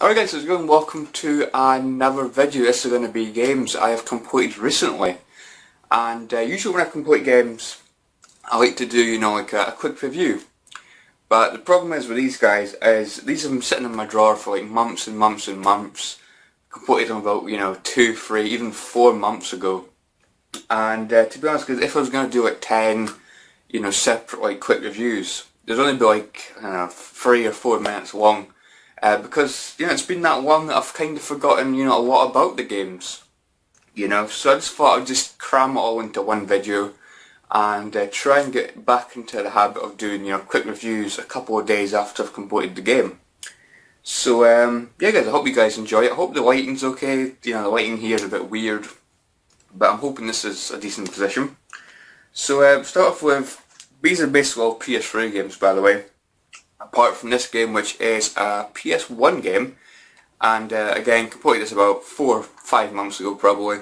Alright guys, how's it going? Welcome to another video. This is going to be games I have completed recently. And usually when I complete games, I like to do, like a quick review. But the problem is with these guys is these have been sitting in my drawer for like months and months and months. Completed them about, 2, 3, even 4 months ago. And to be honest, cause if I was going to do like 10, separate like quick reviews, there'd only be like, 3 or 4 minutes long. Because it's been that long that I've kind of forgotten a lot about the games, so I just thought I'd just cram it all into one video and try and get back into the habit of doing quick reviews a couple of days after I've completed the game. So yeah guys, I hope you guys enjoy it. I hope the lighting's okay. The lighting here is a bit weird, but I'm hoping this is a decent position. So start off with, these are basically all PS3 games, by the way. Apart from this game, which is a PS1 game, and again completed this about 4 or 5 months ago probably,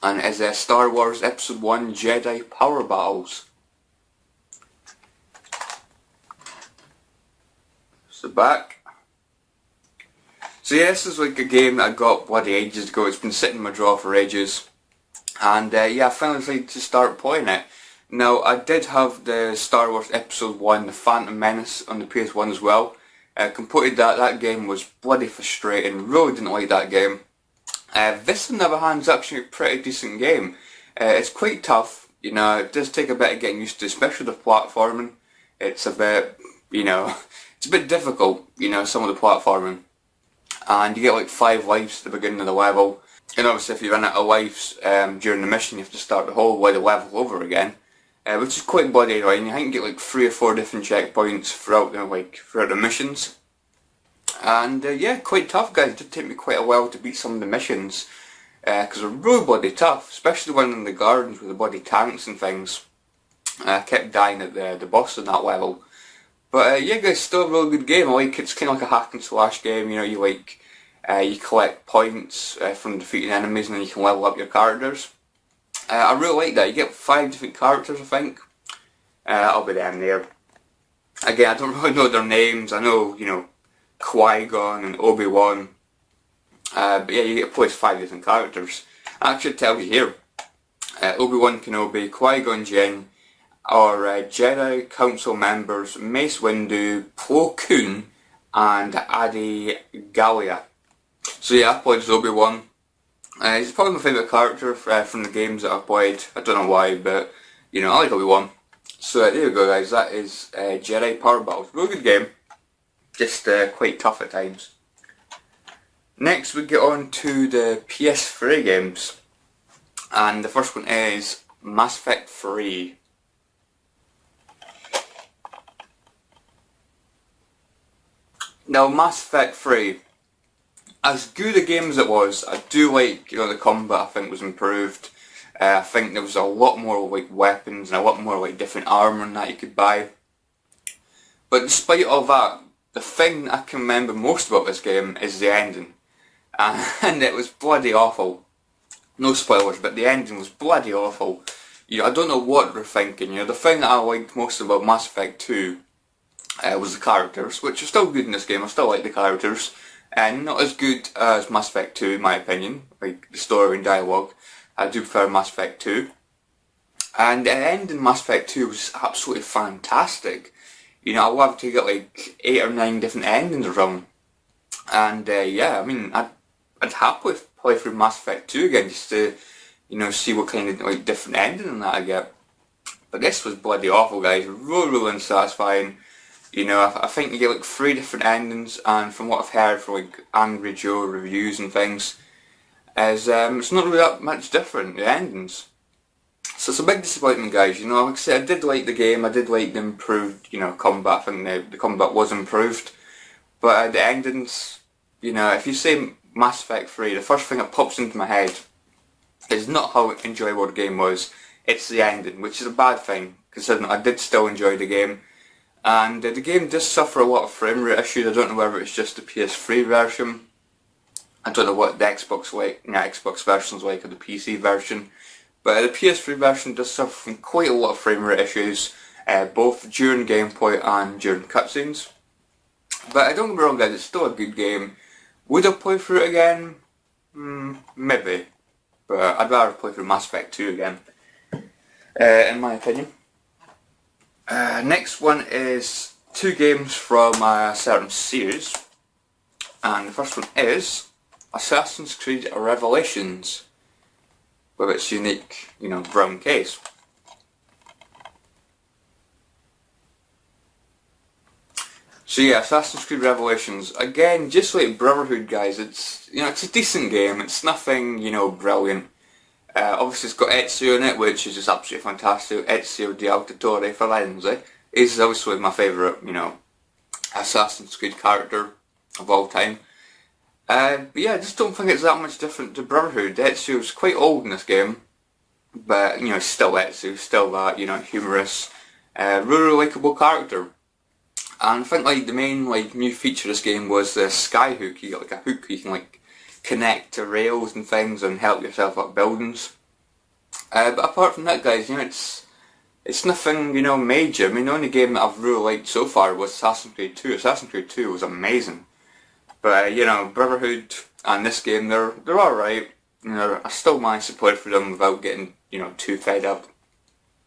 and it is Star Wars Episode 1 Jedi Power Battles. So back. So yeah, this is like a game that I got bloody ages ago. It's been sitting in my drawer for ages, and yeah, I finally decided to start playing it. Now, I did have the Star Wars Episode 1, The Phantom Menace, on the PS1 as well. Completed that. That game was bloody frustrating. Really didn't like that game. This, on the other hand, is actually a pretty decent game. It's quite tough. It does take a bit of getting used to, especially the platforming. It's a bit, it's a bit difficult, some of the platforming. And you get like 5 lives at the beginning of the level. And obviously if you run out of lives during the mission, you have to start the whole bloody level over again. Which is quite bloody annoying. I think you get like 3 or 4 different checkpoints throughout the missions. And yeah, quite tough guys. It did take me quite a while to beat some of the missions. Because they're really bloody tough. Especially the one in the gardens with the bloody tanks and things. I kept dying at the boss on that level. But yeah guys, still a really good game. I like it. It's kind of like a hack and slash game. You collect points from defeating enemies and then you can level up your characters. I really like that. You get 5 different characters, I think. I'll be down there. Again, I don't really know their names. I know, Qui-Gon and Obi-Wan. But yeah, you get to play 5 different characters. Actually, it tells you here. Obi-Wan Kenobi, Qui-Gon Jinn, or Jedi Council members Mace Windu, Plo Koon, and Adi Gallia. So yeah, I played as Obi-Wan. He's probably my favourite character from the games that I've played. I don't know why, but I like Obi-Wan. So there you go guys, that is Jedi Power Battles. Really good game, just quite tough at times. Next we get on to the PS3 games. And the first one is Mass Effect 3. Now Mass Effect 3, as good a game as it was, I do like, the combat I think was improved. I think there was a lot more like weapons and a lot more like different armour and that you could buy. But despite all that, the thing I can remember most about this game is the ending. And it was bloody awful. No spoilers, but the ending was bloody awful. I don't know what they're thinking. The thing that I liked most about Mass Effect 2 was the characters, which are still good in this game. I still like the characters. And not as good as Mass Effect 2 in my opinion, like the story and dialogue. I do prefer Mass Effect 2. And the end in Mass Effect 2 was absolutely fantastic. I loved to get like 8 or 9 different endings around. And yeah, I mean, I'd happily play through Mass Effect 2 again just to, see what kind of like different ending and that I get. But this was bloody awful guys, really unsatisfying. I think you get like 3 different endings, and from what I've heard from like Angry Joe reviews and things, is it's not really that much different, the endings. So it's a big disappointment guys, like I said, I did like the game, I did like the improved, combat. I think the combat was improved. But the endings, if you say Mass Effect 3, the first thing that pops into my head is not how enjoyable the game was, it's the ending, which is a bad thing, considering I did still enjoy the game. And the game does suffer a lot of frame rate issues. I don't know whether it's just the PS3 version. I don't know what the Xbox version's like, or the PC version. But the PS3 version does suffer from quite a lot of frame rate issues, both during gameplay and during cutscenes. But don't get me wrong guys, it's still a good game. Would I play through it again? Maybe. But I'd rather play through Mass Effect 2 again, in my opinion. Next one is 2 games from a certain series. And the first one is Assassin's Creed Revelations, with its unique, brown case. So yeah, Assassin's Creed Revelations, again, just like Brotherhood, guys, it's a decent game. It's nothing, brilliant. Obviously it's got Ezio in it, which is just absolutely fantastic. Ezio de Auditore Firenze is obviously my favourite, Assassin's Creed character of all time. But yeah, I just don't think it's that much different to Brotherhood. Ezio's quite old in this game, but still Ezio, still that, humorous, really likeable character. And I think the main new feature of this game was the skyhook. You got a hook you can connect to rails and things and help yourself up buildings. But apart from that, guys, it's nothing major. I mean, the only game that I've really liked so far was Assassin's Creed 2. Assassin's Creed 2 was amazing. But Brotherhood and this game, they're alright. I still managed to play through them without getting too fed up.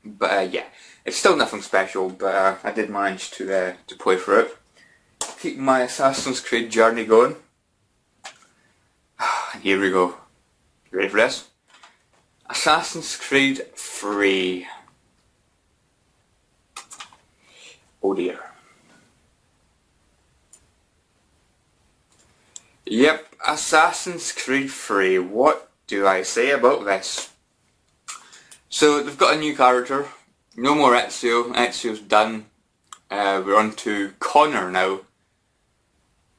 But yeah, it's still nothing special. But I did manage to play through it. Keep my Assassin's Creed journey going. Here we go. You ready for this? Assassin's Creed 3. Oh dear. Yep, Assassin's Creed 3. What do I say about this? So they've got a new character. No more Ezio. Ezio's done. We're on to Connor now.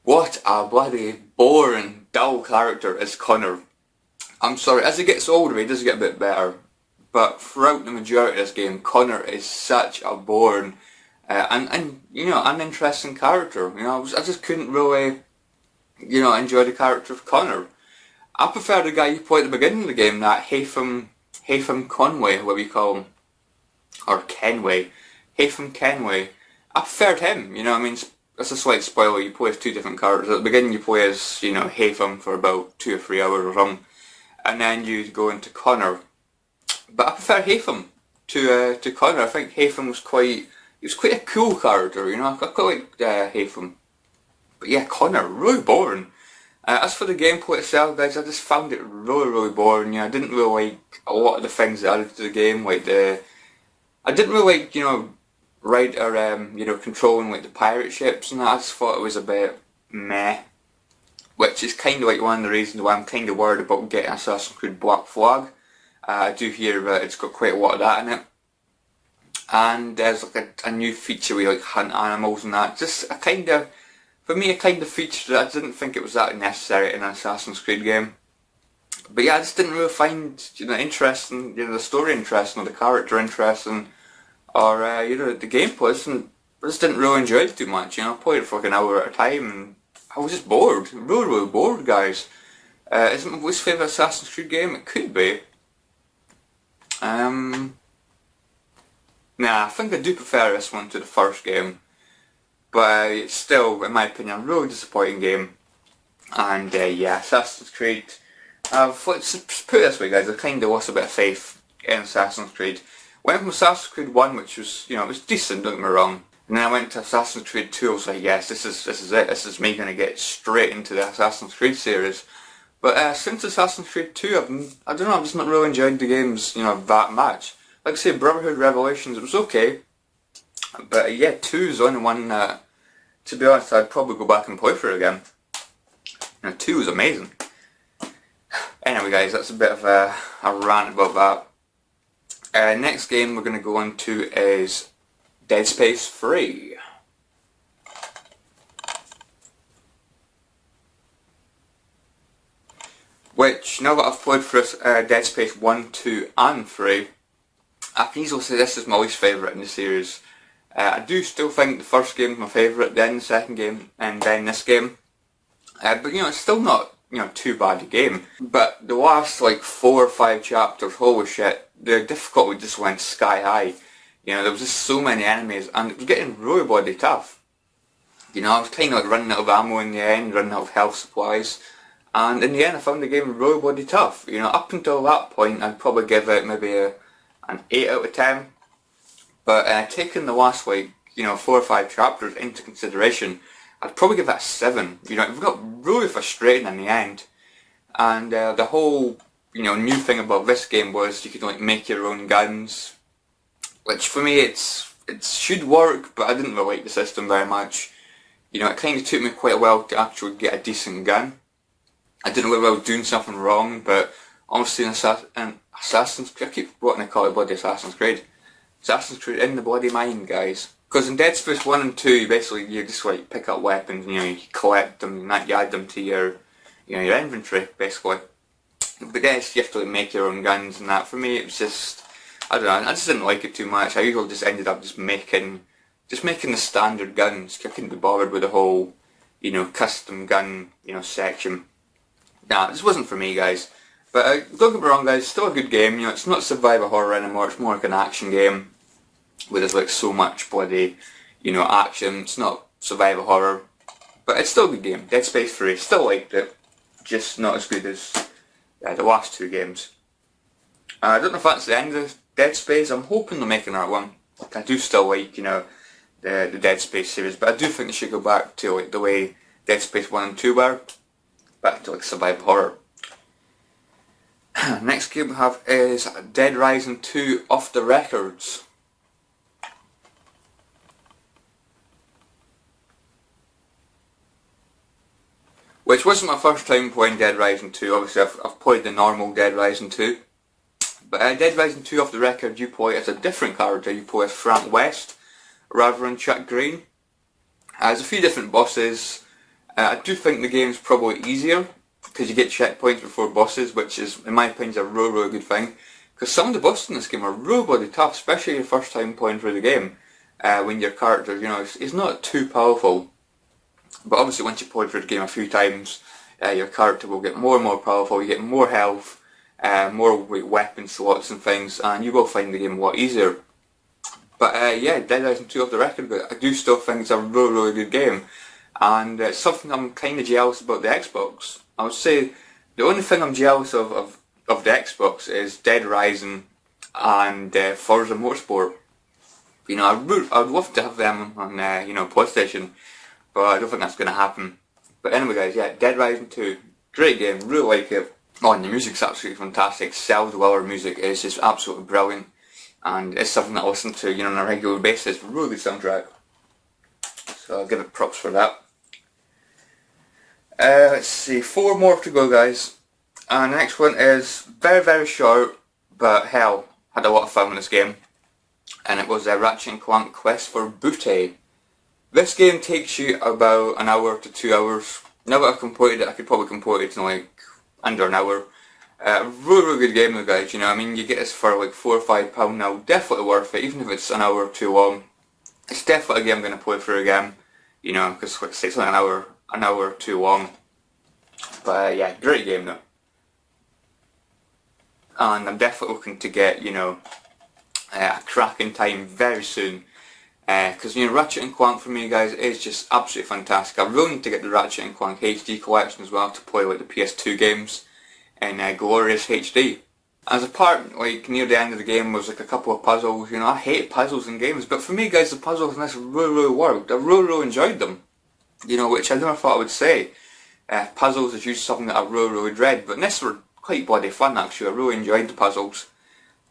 What a bloody boring, dull character is Connor. I'm sorry, as he gets older he does get a bit better. But throughout the majority of this game, Connor is such a boring and uninteresting character. I just couldn't really enjoy the character of Connor. I prefer the guy you play at the beginning of the game, that Haytham Conway, what we call him. Or Kenway. Haytham Kenway. I preferred him, it's a slight spoiler, you play as 2 different characters. At the beginning you play as, Haytham for about 2 or 3 hours or something. And then you go into Connor. But I prefer Haytham to Connor. I think Haytham was quite a cool character, I quite liked Haytham. But yeah, Connor, really boring. As for the gameplay itself, guys, I just found it really boring. I didn't really like a lot of the things that added to the game, I didn't really like, ride or controlling the pirate ships and that. I just thought it was a bit meh. Which is kind of one of the reasons why I'm kind of worried about getting Assassin's Creed Black Flag. I do hear that it's got quite a lot of that in it. And there's a new feature where you hunt animals and that. Just for me, a kind of feature that I didn't think it was that necessary in an Assassin's Creed game. But yeah, I just didn't really find interesting, the story interesting or the character interesting, or the gameplay. I just didn't really enjoy it too much. I played it for an hour at a time and I was just bored, really bored, guys. Is it my least favourite Assassin's Creed game? It could be. Nah, I think I do prefer this one to the first game. But it's still, in my opinion, a really disappointing game. And yeah, Assassin's Creed. Let's put it this way, guys, I kind of lost a bit of faith in Assassin's Creed. Went from Assassin's Creed 1, which was, it was decent, don't get me wrong. And then I went to Assassin's Creed 2, I was like, yes, this is it. This is me going to get straight into the Assassin's Creed series. But since Assassin's Creed 2, I don't know, I've just not really enjoyed the games, that much. Like I say, Brotherhood Revelations, it was okay. But yeah, 2 is the only one that, to be honest, I'd probably go back and play for it again. 2 was amazing. Anyway, guys, that's a bit of a rant about that. Next game we're going to go on to is Dead Space 3. Which, now that I've played for Dead Space 1, 2 and 3, I can easily say this is my least favourite in the series. I do still think the first game is my favourite, then the second game, and then this game. But it's still not, too bad a game. But the last 4 or 5 chapters, holy shit, the difficulty just went sky high. There was just so many enemies and it was getting really bloody tough. You know, I was kind of like running out of ammo in the end, running out of health supplies, and in the end I found the game really bloody tough. You know, up until that point I'd probably give it maybe an 8 out of 10, but taking the last like, you know, 4 or 5 chapters into consideration, I'd probably give that a 7. You know, it got really frustrating in the end, and the whole, you know, new thing about this game was you could like make your own guns, which for me it should work, but I didn't really like the system very much. You know, it kind of took me quite a while to actually get a decent gun. I didn't know whether I was doing something wrong, but honestly in Assassin's Creed, I keep wanting to call it bloody Assassin's Creed. Assassin's Creed in the bloody mind, guys. Because in Dead Space 1 and 2, you just like pick up weapons, you know, you collect them, and you add them to your, you know, your inventory, basically. But then you have to like make your own guns and that. For me, it was just, I don't know, I just didn't like it too much. I usually just ended up just making the standard guns. I couldn't be bothered with the whole, you know, custom gun, you know, section. Nah, this wasn't for me, guys. But don't get me wrong, guys, still a good game. You know, it's not survival horror anymore. It's more like an action game where there's like so much bloody, you know, action. It's not survival horror, but it's still a good game. Dead Space 3, still liked it, just not as good as the last 2 games. I don't know if that's the end of Dead Space. I'm hoping they'll make another one. I do still like, you know, the Dead Space series, but I do think they should go back to like the way Dead Space 1 and 2 were, back to like survival horror. Next game we have is Dead Rising 2 Off the Records. Which wasn't my first time playing Dead Rising 2, obviously I've played the normal Dead Rising 2. But Dead Rising 2 Off the Record, you play as a different character. You play as Frank West rather than Chuck Green. There's a few different bosses. I do think the game's probably easier because you get checkpoints before bosses, which is, in my opinion, a really good thing. Because some of the bosses in this game are really bloody tough, especially your first time playing through the game. When your character, you know, is not too powerful. But obviously once you play through the game a few times, your character will get more and more powerful, you get more health, more weapon slots and things, and you will find the game a lot easier. But yeah, Dead Rising 2 Off the Record, but I do still think it's a really good game. And it's something I'm kind of jealous about the Xbox. I would say the only thing I'm jealous of the Xbox is Dead Rising and Forza Motorsport. You know, I'd love to have them on you know, PlayStation, but I don't think that's going to happen. But anyway, guys, yeah, Dead Rising 2, great game, really like it. Oh, and the music's absolutely fantastic. Sells Weller music is just absolutely brilliant, and it's something that I listen to, you know, on a regular basis. Really good soundtrack, so I'll give it props for that. Let's see, 4 more to go, guys. And the next one is very short, but hell, had a lot of fun with this game. And it was Ratchet & Clank Quest for Booty. This game takes you about an hour to 2 hours. Now that I've completed it, I could probably complete it in like under an hour. Really good game though, guys, you know, I mean, you get this for like £4 or £5 now, definitely worth it, even if it's an hour or 2 long. It's definitely a game I'm going to play through again, you know, because it's only an hour or 2 long. But yeah, great game though. And I'm definitely looking to get, you know, a cracking time very soon. Because, you know, Ratchet & Clank for me, guys, is just absolutely fantastic. I really need to get the Ratchet & Clank HD collection as well to play like the PS2 games in glorious HD. As a part, like, near the end of the game was like a couple of puzzles. You know, I hate puzzles in games, but for me, guys, the puzzles in this really worked. I really enjoyed them. You know, which I never thought I would say. Puzzles is usually something that I really dread, but in this were quite bloody fun actually. I really enjoyed the puzzles.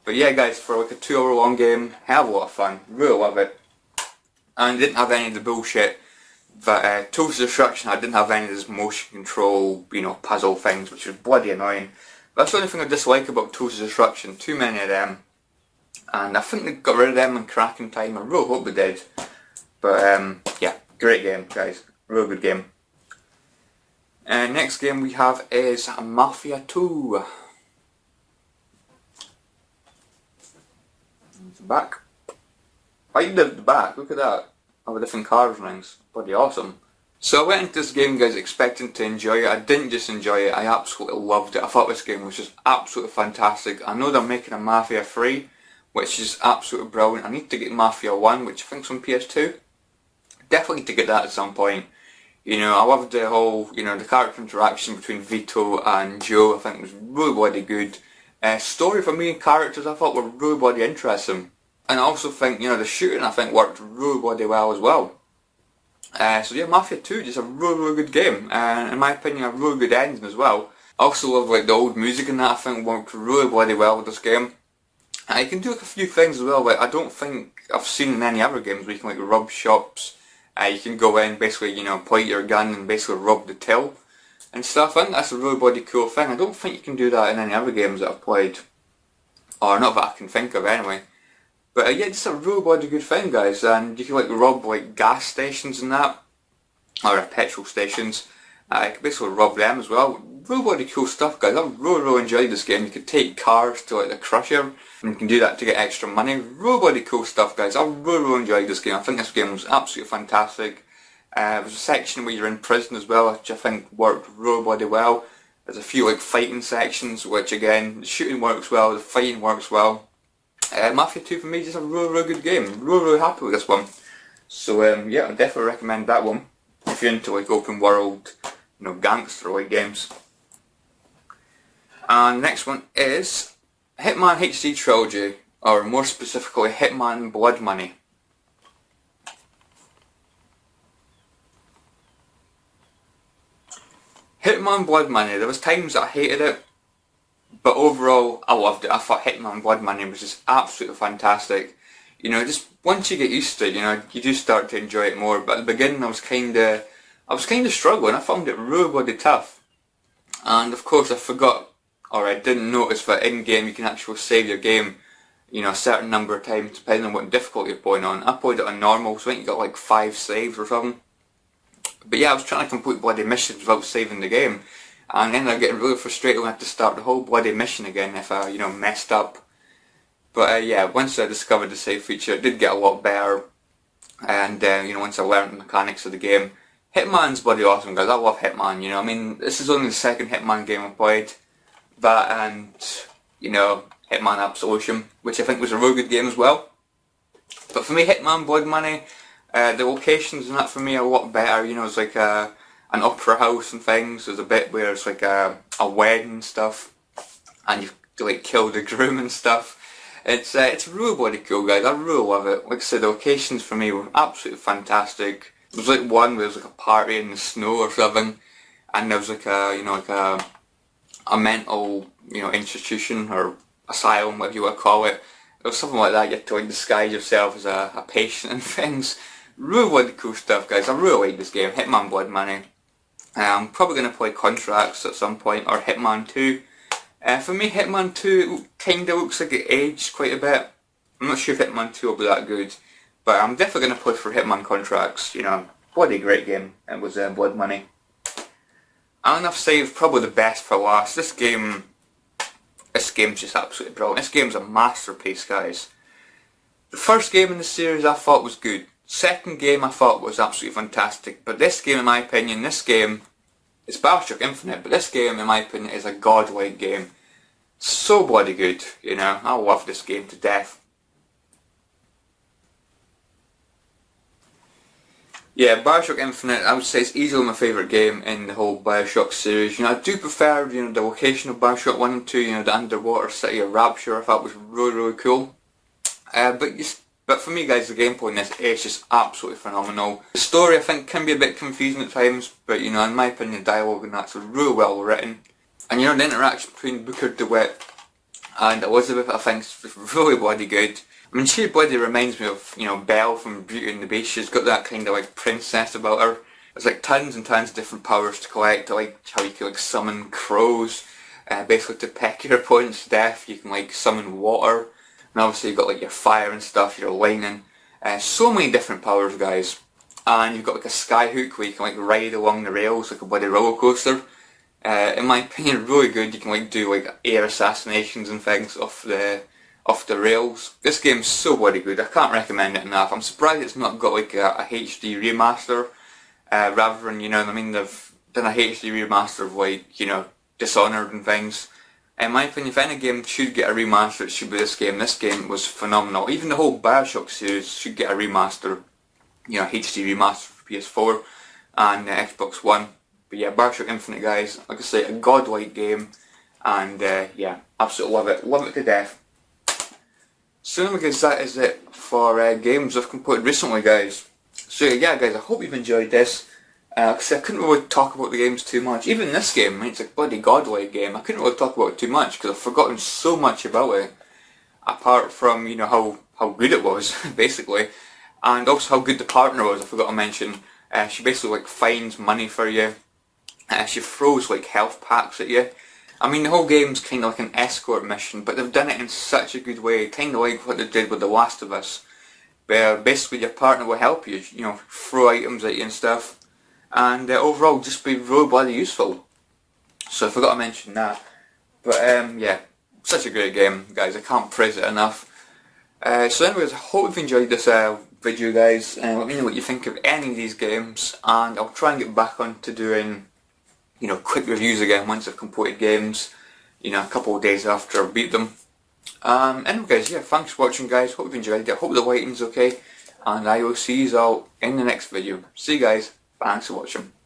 But yeah, guys, for like a 2 hour long game, hell of a lot of fun. Really love it. And I didn't have any of the bullshit that Tools of Destruction, I didn't have any of this motion control, you know, puzzle things, which was bloody annoying. That's the only thing I dislike about Tools of Destruction, too many of them. And I think they got rid of them in cracking time, I really hope they did. But yeah, great game, guys, real good game. Next game we have is Mafia 2. Back. I did the back, look at that. All the different cars and things. Bloody awesome. So I went into this game, guys, expecting to enjoy it. I didn't just enjoy it, I absolutely loved it. I thought this game was just absolutely fantastic. I know they're making a Mafia 3, which is absolutely brilliant. I need to get Mafia 1, which I think's on PS2. definitely to get that at some point. You know, I loved the whole, you know, the character interaction between Vito and Joe. I think it was really bloody good. Story for me and characters I thought were really bloody interesting. And I also think, you know, the shooting I think worked really bloody well as well. So yeah, Mafia 2, just a really good game. And in my opinion, a really good ending as well. I also love like the old music in that. I think worked really bloody well with this game. You can do like a few things as well. Like I don't think I've seen in any other games where you can like rob shops. You can go in, basically, you know, point your gun and basically rob the till and stuff. I think that's a really bloody cool thing. I don't think you can do that in any other games that I've played. Or not that I can think of anyway. But yeah, it's a really bloody good thing, guys. And you can like rob like gas stations and that. Or petrol stations. You can basically rob them as well. Really bloody cool stuff, guys. I really enjoyed this game. You could take cars to like the Crusher, and you can do that to get extra money. Really bloody cool stuff, guys. I really enjoyed this game. I think this game was absolutely fantastic. There was a section where you're in prison as well, which I think worked really bloody well. There's a few like fighting sections, which again, the shooting works well, the fighting works well. Mafia 2 for me is just a really good game. Really happy with this one. So yeah, I definitely recommend that one if you're into like open world, you know, gangster like games. And next one is Hitman HD Trilogy, or more specifically Hitman Blood Money. Hitman Blood Money, there was times that I hated it, but overall I loved it. I thought Hitman Blood Money was just absolutely fantastic. You know, just once you get used to it, you know, you do start to enjoy it more. But at the beginning I was kinda struggling. I found it really bloody tough. And of course I forgot, or I didn't notice that in game you can actually save your game, you know, a certain number of times depending on what difficulty you're playing on. I played it on normal, so I think you got like 5 saves or something. But yeah, I was trying to complete bloody missions without saving the game, and then I'm getting really frustrated when I had to start the whole bloody mission again if I, you know, messed up. But yeah, once I discovered the save feature, it did get a lot better, and you know, once I learned the mechanics of the game, Hitman's bloody awesome, guys. I love Hitman. You know, I mean, this is only the second Hitman game I played. That and, you know, Hitman Absolution, which I think was a really good game as well. But for me, Hitman Blood Money, the locations and that for me are a lot better. You know, it's like an opera house and things. There's a bit where it's like a wedding and stuff, and you have to like kill the groom and stuff. It's really bloody cool, guys. I really love it. Like I said, the locations for me were absolutely fantastic. There was like one where there was like a party in the snow or something, and there was like a, you know, like a mental, you know, institution or asylum, whatever you want to call it. It was something like that. You had to like disguise yourself as a patient and things. Really bloody cool stuff, guys. I really like this game, Hitman Blood Money. I'm probably going to play Contracts at some point, or Hitman 2. For me, Hitman 2 kinda looks like it aged quite a bit. I'm not sure if Hitman 2 will be that good, but I'm definitely going to play for Hitman Contracts. You know, bloody great game. It was Blood Money. And I've saved probably the best for last. This game's just absolutely brilliant. This game's a masterpiece, guys. The first game in the series I thought was good. Second game I thought was absolutely fantastic. But this game, in my opinion, it's BioShock Infinite, but this game, in my opinion, is a godlike game. So bloody good, you know. I love this game to death. Yeah, BioShock Infinite, I would say it's easily my favourite game in the whole BioShock series. You know, I do prefer, you know, the location of BioShock 1 and 2, you know, the underwater city of Rapture. I thought was really cool. But for me, guys, the gameplay in this is just absolutely phenomenal. The story, I think, can be a bit confusing at times, but, you know, in my opinion, the dialogue and that's really well written. And, you know, the interaction between Booker DeWitt and Elizabeth, I think, is really bloody good. I mean, she bloody reminds me of, you know, Belle from Beauty and the Beast. She's got that kind of like princess about her. There's like tons and tons of different powers to collect, like how you can like summon crows, basically to peck your opponent's to death. You can like summon water, and obviously you've got like your fire and stuff, your lightning. So many different powers, guys. And you've got like a skyhook where you can like ride along the rails like a bloody roller coaster. In my opinion, really good. You can like do like air assassinations and things off the rails. This game's so bloody good. I can't recommend it enough. I'm surprised it's not got like a HD remaster, rather than, you know, I mean, they've done a HD remaster of like, you know, Dishonored and things. In my opinion, if any game should get a remaster, it should be this game. This game was phenomenal. Even the whole BioShock series should get a remaster. you know, HD remaster for PS4 and Xbox One. But yeah, Bioshock Infinite, guys, like I say, a godlike game, and yeah, absolutely love it to death. So anyway guys, that is it for games I've completed recently, guys. So yeah guys, I hope you've enjoyed this. Like I said, I couldn't really talk about the games too much. Even this game, I mean, it's a bloody godlike game, I couldn't really talk about it too much because I've forgotten so much about it. Apart from, you know, how good it was, basically. And also how good the partner was, I forgot to mention. She basically like finds money for you. She throws like health packs at you. I mean, the whole game's kind of like an escort mission, but they've done it in such a good way, kind of like what they did with The Last of Us, where basically your partner will help you, you know, throw items at you and stuff, and overall just be really bloody useful. So I forgot to mention that. But yeah, such a great game, guys. I can't praise it enough. So anyways, I hope you've enjoyed this video, guys. Let me know what you think of any of these games, and I'll try and get back on to doing, you know, quick reviews again once I've completed games, you know, a couple of days after I've beat them. Anyway guys, yeah, thanks for watching, guys. Hope you've enjoyed it. Hope the lighting's okay, and I will see you all in the next video. See you guys. Thanks for watching.